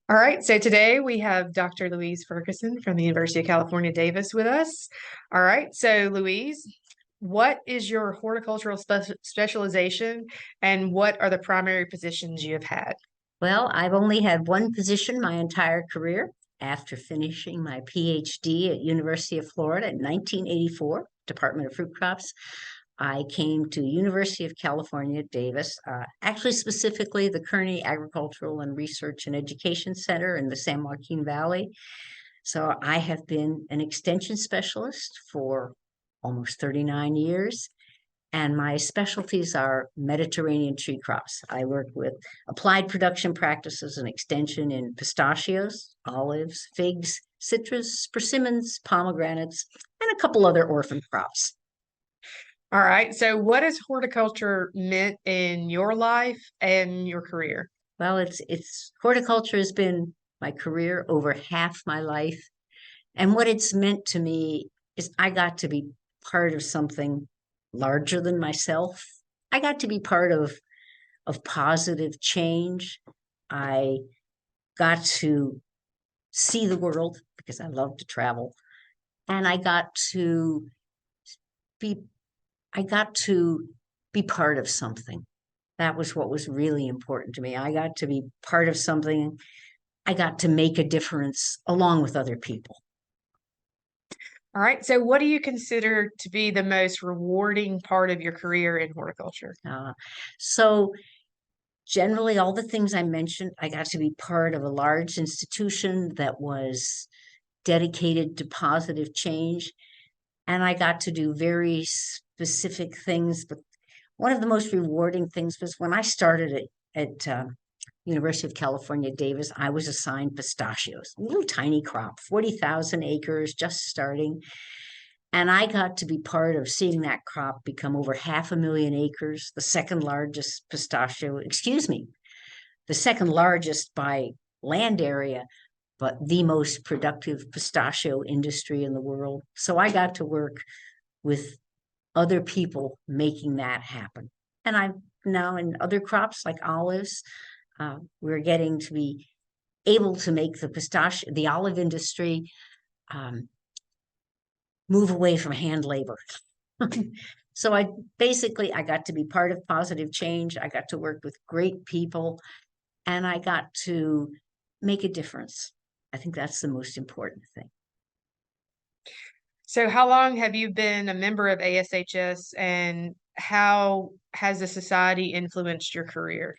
All right, so today we have Dr. Louise Ferguson from the University of California, Davis with us. All right, so Louise, what is your horticultural specialization and what are the primary positions you have had? Well, I've only had one position my entire career. After finishing my PhD at University of Florida in 1984, Department of Fruit Crops, I came to University of California, Davis, actually specifically the Kearney Agricultural and Research and Education Center in the San Joaquin Valley. So I have been an extension specialist for almost 39 years. And my specialties are Mediterranean tree crops. I work with applied production practices and extension in pistachios, olives, figs, citrus, persimmons, pomegranates, and a couple other orphan crops. All right, so what has horticulture meant in your life and your career? Well, it's horticulture has been my career over half my life. And what it's meant to me is I got to be part of something larger than myself. I got to be part of positive change. I got to see the world because I love to travel. And be I got to be part of something. That was what was really important to me. I got to be part of something. I got to make a difference along with other people. All right, so what do you consider to be the most rewarding part of your career in horticulture? So generally, all the things I mentioned, I got to be part of a large institution that was dedicated to positive change. And I got to do very specific things. But one of the most rewarding things was when I started at University of California, Davis, I was assigned pistachios, a little tiny crop, 40,000 acres, just starting. And I got to be part of seeing that crop become over 500,000 acres, the second largest pistachio, excuse me, the second largest by land area, but the most productive pistachio industry in the world. So I got to work with other people making that happen. And I'm now in other crops like olives, we're getting to be able to make the olive industry um, move away from hand labor. So I got to be part of positive change. I got to work with great people and I got to make a difference. I think that's the most important thing. So, how long have you been a member of ASHS and how has the society influenced your career?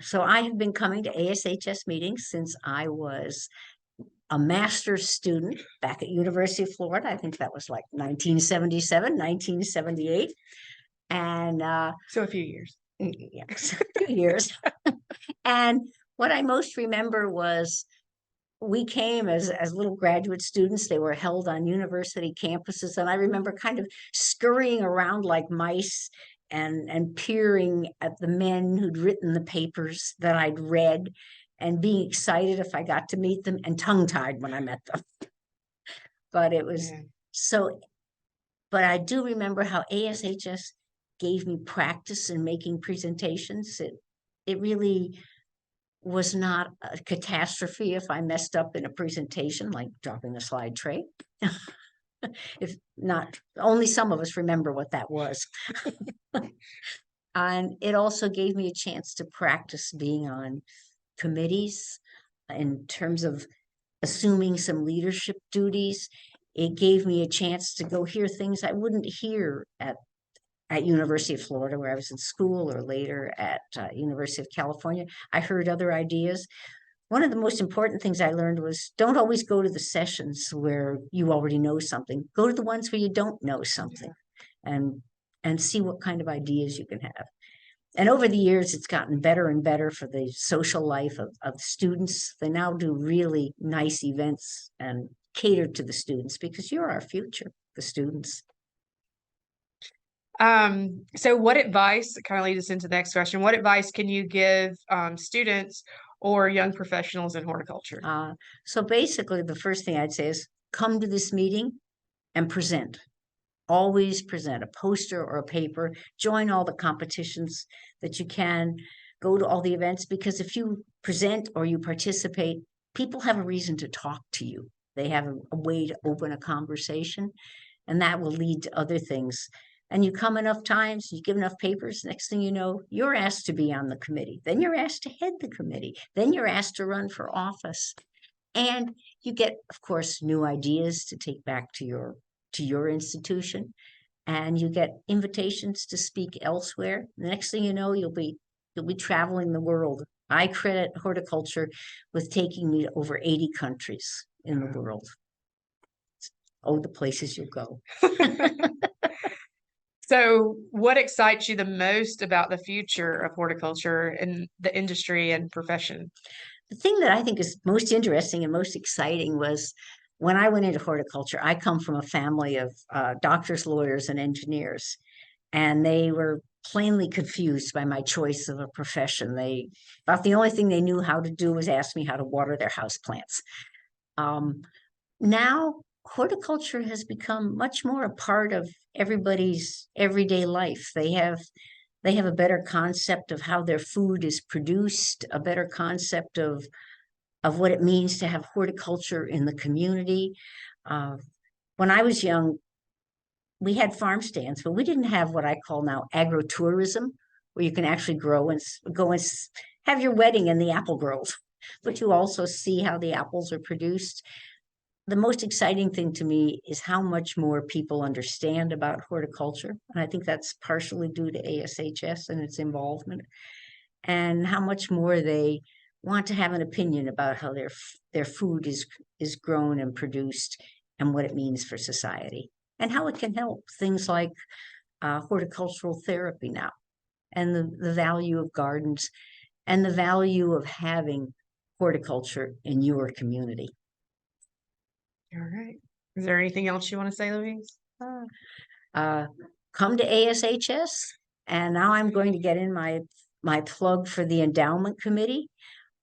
So I have been coming to ASHS meetings since I was a master's student back at University of Florida. I think that was like 1977, 1978. And So, a few years. yes, 2 years. And what I most remember was we came as little graduate students. They were held on university campuses. And I remember kind of scurrying around like mice and peering at the men who'd written the papers that I'd read and being excited if I got to meet them and tongue-tied when I met them. But it was Yeah. so, but I do remember how ASHS gave me practice in making presentations. It really was not a catastrophe if I messed up in a presentation, like dropping a slide tray. If not, only some of us remember what that was. And it also gave me a chance to practice being on committees in terms of assuming some leadership duties. It gave me a chance to go hear things I wouldn't hear at University of Florida, where I was in school, or later at University of California. I heard other ideas. One of the most important things I learned was don't always go to the sessions where you already know something. Go to the ones where you don't know something, and see what kind of ideas you can have. And over the years, it's gotten better and better for the social life of students. They now do really nice events and cater to the students because you're our future, the students. So what advice, kind of leads us into the next question, what advice can you give students or young professionals in horticulture? So basically, the first thing I'd say is come to this meeting and present. Always present a poster or a paper. Join all the competitions that you can. go to all the events, because if you present or you participate, people have a reason to talk to you. They have a way to open a conversation, and that will lead to other things. And you come enough times, you give enough papers, next thing you know, you're asked to be on the committee. Then you're asked to head the committee. Then you're asked to run for office. And you get, of course, new ideas to take back to your institution. And you get invitations to speak elsewhere. The next thing you know, you'll be traveling the world. I credit horticulture with taking me to over 80 countries in the world. Oh, the places you'll go. So what excites you the most about the future of horticulture and the industry and profession? The thing that I think is most interesting and most exciting was when I went into horticulture. I come from a family of doctors, lawyers, and engineers, and they were plainly confused by my choice of a profession. They thought the only thing they knew how to do was ask me how to water their house plants. Now, horticulture has become much more a part of everybody's everyday life. They have a better concept of how their food is produced, a better concept of what it means to have horticulture in the community. When I was young, we had farm stands, but we didn't have what I call now agrotourism, where you can actually grow and go and have your wedding in the apple grove, but you also see how the apples are produced. The most exciting thing to me is how much more people understand about horticulture. And I think that's partially due to ASHS and its involvement, and how much more they want to have an opinion about how their food is grown and produced, and what it means for society, and how it can help things like horticultural therapy now, and the value of gardens, and the value of having horticulture in your community. All right. Is there anything else you want to say, Louise? Come to ASHS, and now I'm going to get in my plug for the endowment committee.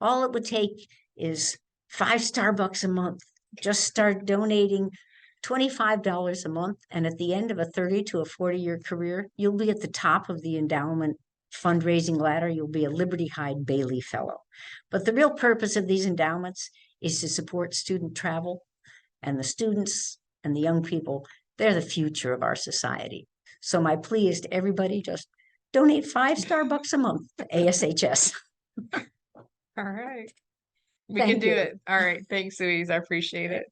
All it would take is $5 a month. Just start donating $25 a month, and at the end of a 30 to a 40-year career, you'll be at the top of the endowment fundraising ladder. You'll be a Liberty Hyde Bailey Fellow. But the real purpose of these endowments is to support student travel, and the students and the young people, they're the future of our society. So my plea is to everybody, just donate $5 a month to ASHS. All right. We Thank can do you. it. All right. Thanks, Louise. I appreciate it.